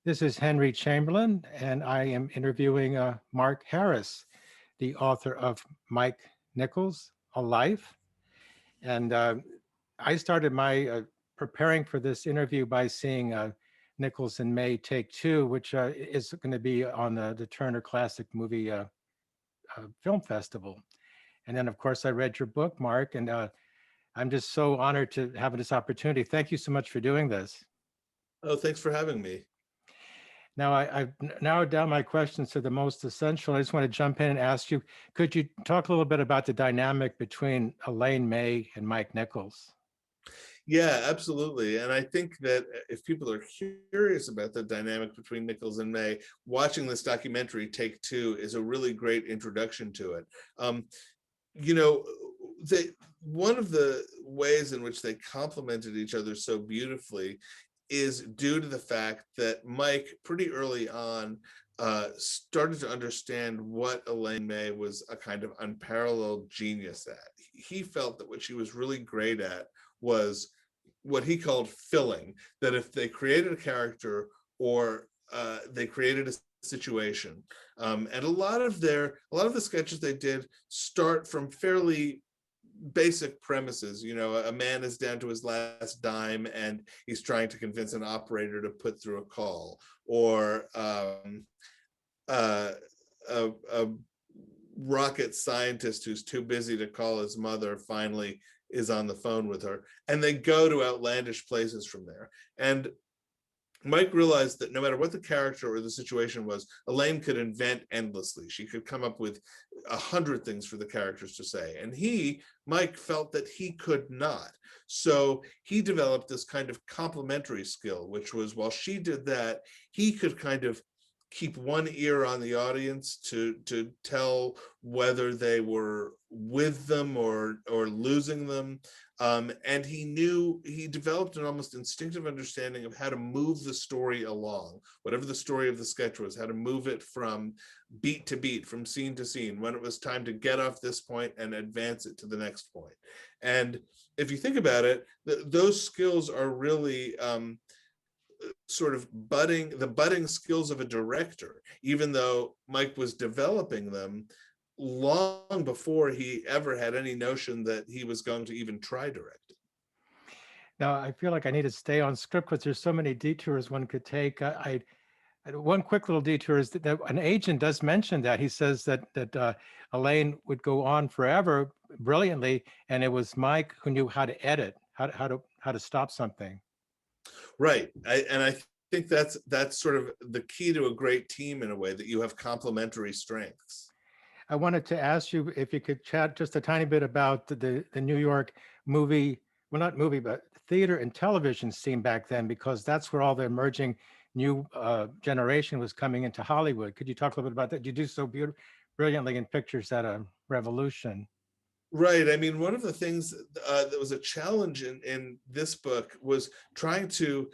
This is Henry Chamberlain, and I am interviewing Mark Harris, the author of Mike Nichols, A Life. And I started my preparing for this interview by seeing Nichols and May Take Two, which is going to be on the Turner Classic Movie Film Festival. And then, of course, I read your book, Mark, and I'm just so honored to have this opportunity. Thank you so much for doing this. Oh, thanks for having me. Now, I've narrowed down my questions to the most essential. I just want to jump in and ask you, could you talk a little bit about the dynamic between Elaine May and Mike Nichols? Yeah, absolutely. And I think that if people are curious about the dynamic between Nichols and May, watching this documentary, Take Two, is a really great introduction to it. You know, one of the ways in which they complemented each other so beautifully is due to the fact that Mike, pretty early on, started to understand what Elaine May was a kind of unparalleled genius at. He felt that what she was really great at was what he called filling, that if they created a character or they created a situation, and a lot of the sketches they did start from fairly basic premises. You know, a man is down to his last dime and he's trying to convince an operator to put through a call, or a rocket scientist who's too busy to call his mother finally is on the phone with her, and they go to outlandish places from there. And Mike realized that no matter what the character or the situation was, Elaine could invent endlessly. She could come up with 100 things for the characters to say. And Mike, felt that he could not. So he developed this kind of complementary skill, which was, while she did that, he could kind of keep one ear on the audience to tell whether they were with them or losing them. And he developed an almost instinctive understanding of how to move the story along, whatever the story of the sketch was, how to move it from beat to beat, from scene to scene, when it was time to get off this point and advance it to the next point. And if you think about it, those skills are really sort of the budding skills of a director, even though Mike was developing them long before he ever had any notion that he was going to even try directing. Now, I feel like I need to stay on script because there's so many detours one could take. One quick little detour is that an agent does mention that. He says that Elaine would go on forever brilliantly, and it was Mike who knew how to edit, how to stop something. Right. I think that's sort of the key to a great team, in a way, that you have complementary strengths. I wanted to ask you if you could chat just a tiny bit about the New York movie, well, not movie, but theater and television scene back then, because that's where all the emerging new generation was coming into Hollywood. Could you talk a little bit about that? You do so brilliantly in Pictures at a Revolution. Right. I mean, one of the things that was a challenge in this book was trying to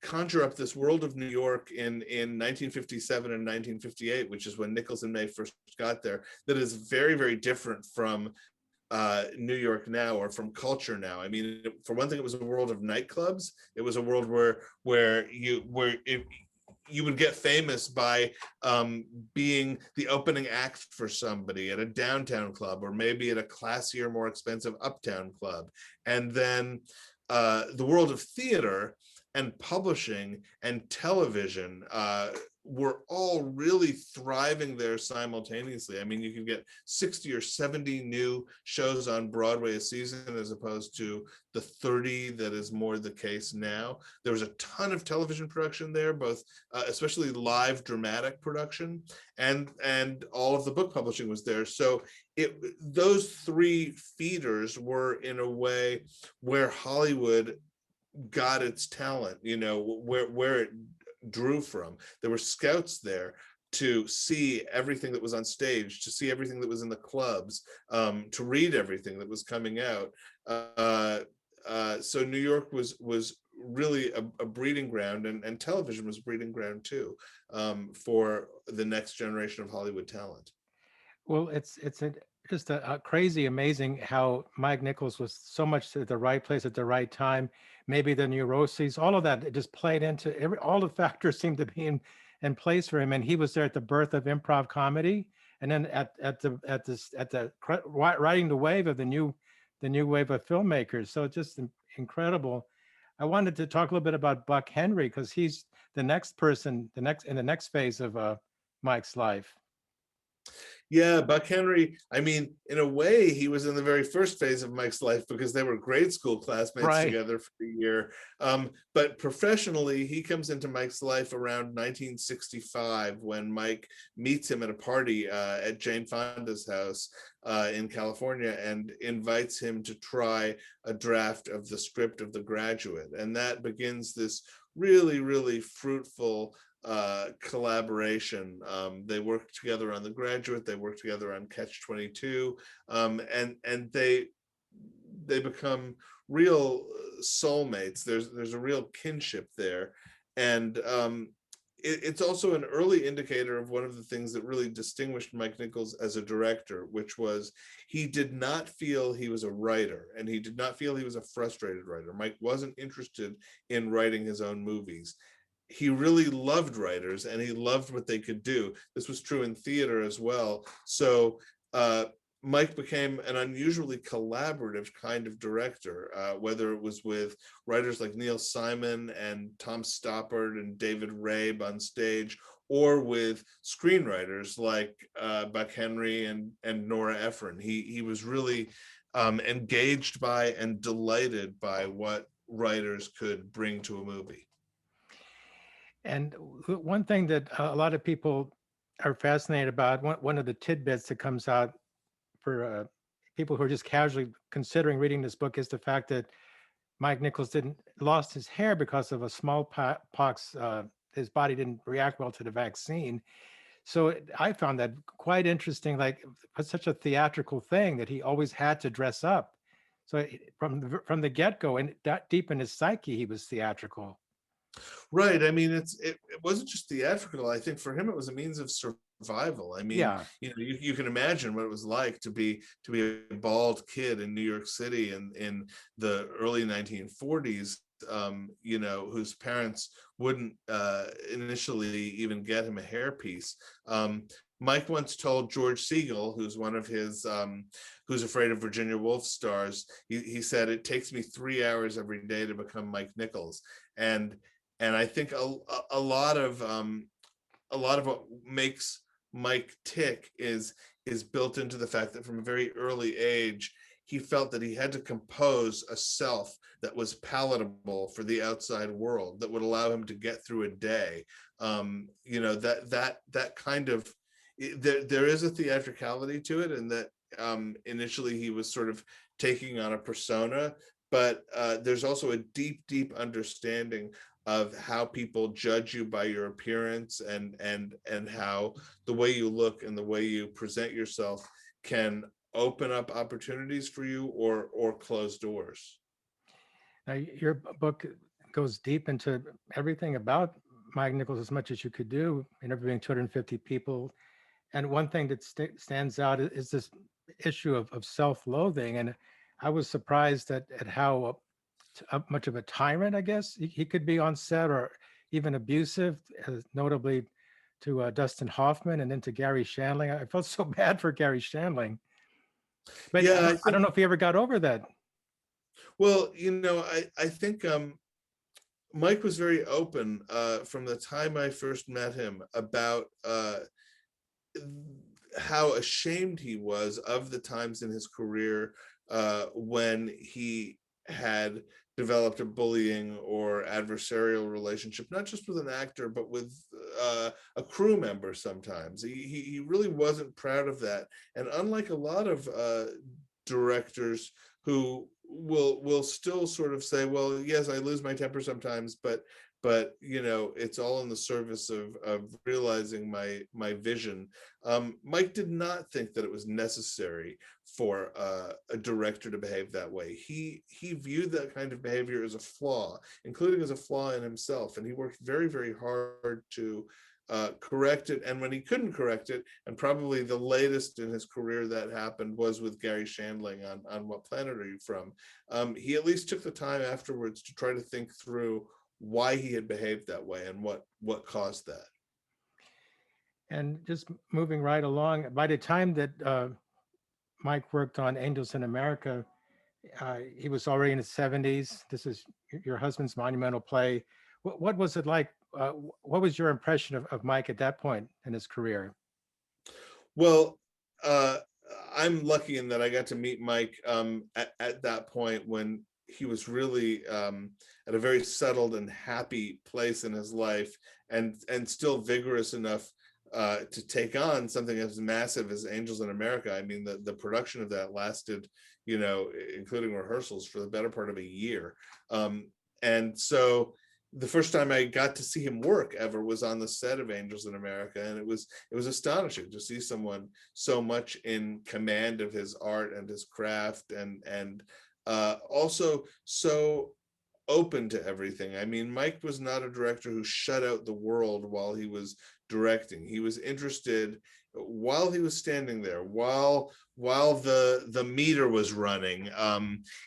conjure up this world of New York in 1957 and 1958, which is when Nichols and May first got there, that is very, very different from New York now, or from culture now. I mean, for one thing, it was a world of nightclubs. It was a world where you would get famous by being the opening act for somebody at a downtown club, or maybe at a classier, more expensive uptown club. And then the world of theater and publishing and television were all really thriving there simultaneously. I mean, you could get 60 or 70 new shows on Broadway a season, as opposed to the 30 that is more the case now. There was a ton of television production there, both especially live dramatic production, and all of the book publishing was there. So those three feeders were, in a way, where Hollywood got its talent, you know, where it drew from. There were scouts there to see everything that was on stage, to see everything that was in the clubs, to read everything that was coming out. So New York was really a breeding ground, and television was a breeding ground too, for the next generation of Hollywood talent. Well, just crazy, amazing how Mike Nichols was so much at the right place at the right time. Maybe the neuroses, all of that, it just played into all the factors seemed to be in place for him. And he was there at the birth of improv comedy, and then riding the wave of the new wave of filmmakers. So it's just incredible. I wanted to talk a little bit about Buck Henry because he's the next person, the next phase of Mike's life. Yeah, Buck Henry, I mean, in a way, he was in the very first phase of Mike's life because they were grade school classmates Right. together for a year. But professionally, he comes into Mike's life around 1965 when Mike meets him at a party at Jane Fonda's house in California and invites him to try a draft of the script of The Graduate. And that begins this really, really fruitful collaboration. They worked together on The Graduate, they worked together on Catch-22, and they become real soulmates. There's a real kinship there, and it's also an early indicator of one of the things that really distinguished Mike Nichols as a director, which was he did not feel he was a writer, and he did not feel he was a frustrated writer. Mike wasn't interested in writing his own movies. He really loved writers and he loved what they could do. This was true in theater as well. So Mike became an unusually collaborative kind of director, whether it was with writers like Neil Simon and Tom Stoppard and David Rabe on stage, or with screenwriters like Buck Henry and Nora Ephron. He was really engaged by and delighted by what writers could bring to a movie. And one thing that a lot of people are fascinated about, one of the tidbits that comes out for people who are just casually considering reading this book, is the fact that Mike Nichols didn't lost his hair because of a smallpox. His body didn't react well to the vaccine. So I found that quite interesting. Like, it's such a theatrical thing that he always had to dress up. So from the get-go, and that deep in his psyche, he was theatrical. Right. I mean, it wasn't just theatrical. I think for him it was a means of survival. I mean, Yeah. you can imagine what it was like to be a bald kid in New York City in the early 1940s, whose parents wouldn't initially even get him a hairpiece. Mike once told George Siegel, who's one of his Who's Afraid of Virginia Woolf stars, he said, "It takes me 3 hours every day to become Mike Nichols." And I think a lot of what makes Mike tick is built into the fact that from a very early age he felt that he had to compose a self that was palatable for the outside world, that would allow him to get through a day. That kind of, there is a theatricality to it, and that initially he was sort of taking on a persona, but there's also a deep understanding of how people judge you by your appearance, and how the way you look and the way you present yourself can open up opportunities for you or close doors. Now, your book goes deep into everything about Mike Nichols as much as you could do, interviewing 250 people. And one thing that stands out is this issue of self-loathing. And I was surprised at how much of a tyrant, I guess, he could be on set, or even abusive, notably to Dustin Hoffman and then to Gary Shandling. I felt so bad for Gary Shandling. But Yeah, I don't know if he ever got over that. well, I think Mike was very open from the time I first met him about how ashamed he was of the times in his career when he had developed a bullying or adversarial relationship, not just with an actor, but with a crew member sometimes. He really wasn't proud of that. And unlike a lot of directors who will still sort of say, well, yes, I lose my temper sometimes, but it's all in the service of realizing my vision. Mike did not think that it was necessary for a director to behave that way. He viewed that kind of behavior as a flaw, including as a flaw in himself, and he worked very hard to correct it, and when he couldn't correct it, and probably the latest in his career that happened was with Gary Shandling on What Planet Are You From? He at least took the time afterwards to try to think through why he had behaved that way and what caused that. And just moving right along, by the time that Mike worked on Angels in America, he was already in his 70s. This is your husband's monumental play. What was it like? What was your impression of Mike at that point in his career? Well, uh, I'm lucky in that I got to meet Mike at that point when he was really at a very settled and happy place in his life, and still vigorous enough to take on something as massive as Angels in America. I mean, the production of that lasted, including rehearsals, for the better part of a year. And so the first time I got to see him work ever was on the set of Angels in America, and it was astonishing to see someone so much in command of his art and his craft, and also so open to everything. I mean, Mike was not a director who shut out the world while he was directing. He was interested while he was standing there, while the meter was running.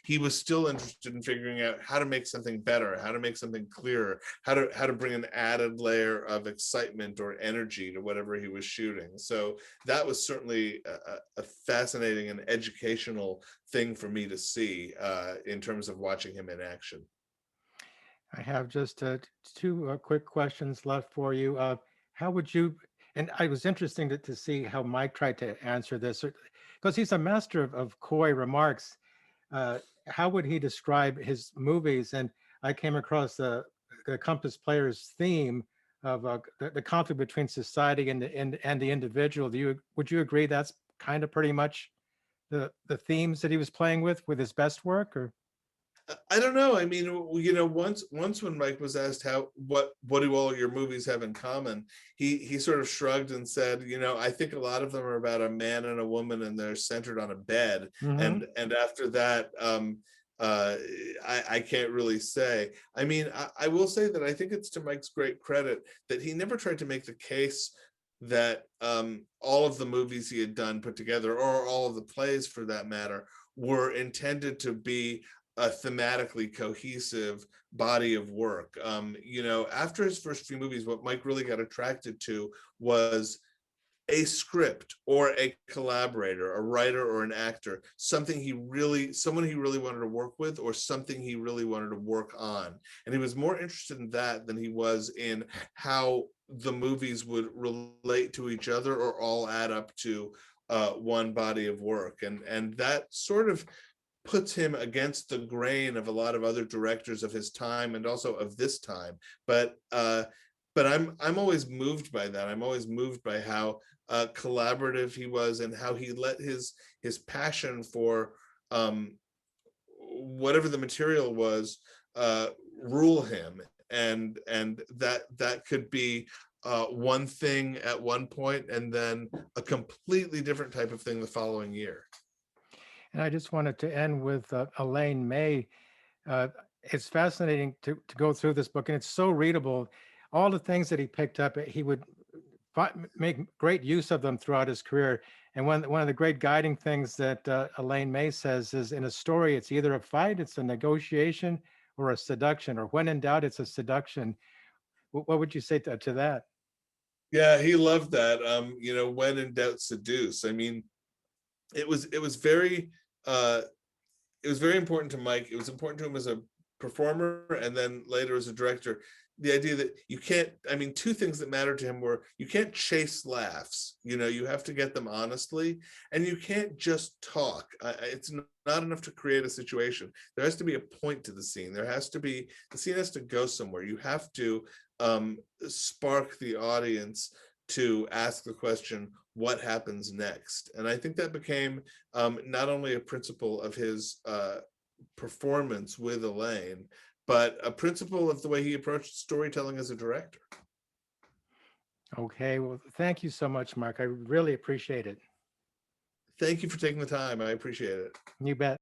He was still interested in figuring out how to make something better, how to make something clearer, how to bring an added layer of excitement or energy to whatever he was shooting. So that was certainly a fascinating and educational thing for me to see in terms of watching him in action. I have just two quick questions left for you. How would you, and I was interesting to see how Mike tried to answer this, because he's a master of coy remarks. How would he describe his movies? And I came across the Compass Player's theme of the conflict between society and the individual. Would you agree that's kind of pretty much the themes that he was playing with his best work? Or I don't know. I mean, once when Mike was asked what do all your movies have in common, he sort of shrugged and said, I think a lot of them are about a man and a woman, and they're centered on a bed. Mhm. And after that, I can't really say. I mean, I will say that I think it's to Mike's great credit that he never tried to make the case that all of the movies he had done put together, or all of the plays for that matter, were intended to be a thematically cohesive body of work. After his first few movies, what Mike really got attracted to was a script or a collaborator, a writer or an actor, someone he really wanted to work with, or something he really wanted to work on. And he was more interested in that than he was in how the movies would relate to each other or all add up to one body of work. And that sort of puts him against the grain of a lot of other directors of his time and also of this time. But I'm always moved by that. I'm always moved by how collaborative he was, and how he let his passion for whatever the material was rule him, and that could be one thing at one point, and then a completely different type of thing the following year. And I just wanted to end with Elaine May. It's fascinating to go through this book, and it's so readable. All the things that he picked up, he would make great use of them throughout his career. And one of the great guiding things that Elaine May says is, in a story, it's either a fight, it's a negotiation, or a seduction, or when in doubt, it's a seduction. What would you say to that? Yeah, he loved that. When in doubt, seduce. I mean, it was very uh it was very important to Mike. It was important to him as a performer, and then later as a director. The idea that you can't, I mean, two things that mattered to him were, you can't chase laughs, you have to get them honestly, and you can't just talk. It's not enough to create a situation. There has to be a point to the scene. The scene has to go somewhere. You have to spark the audience to ask the question, what happens next? And I think that became not only a principle of his performance with Elaine, but a principle of the way he approached storytelling as a director. Okay, well, thank you so much, Mark. I really appreciate it. Thank you for taking the time. I appreciate it. You bet.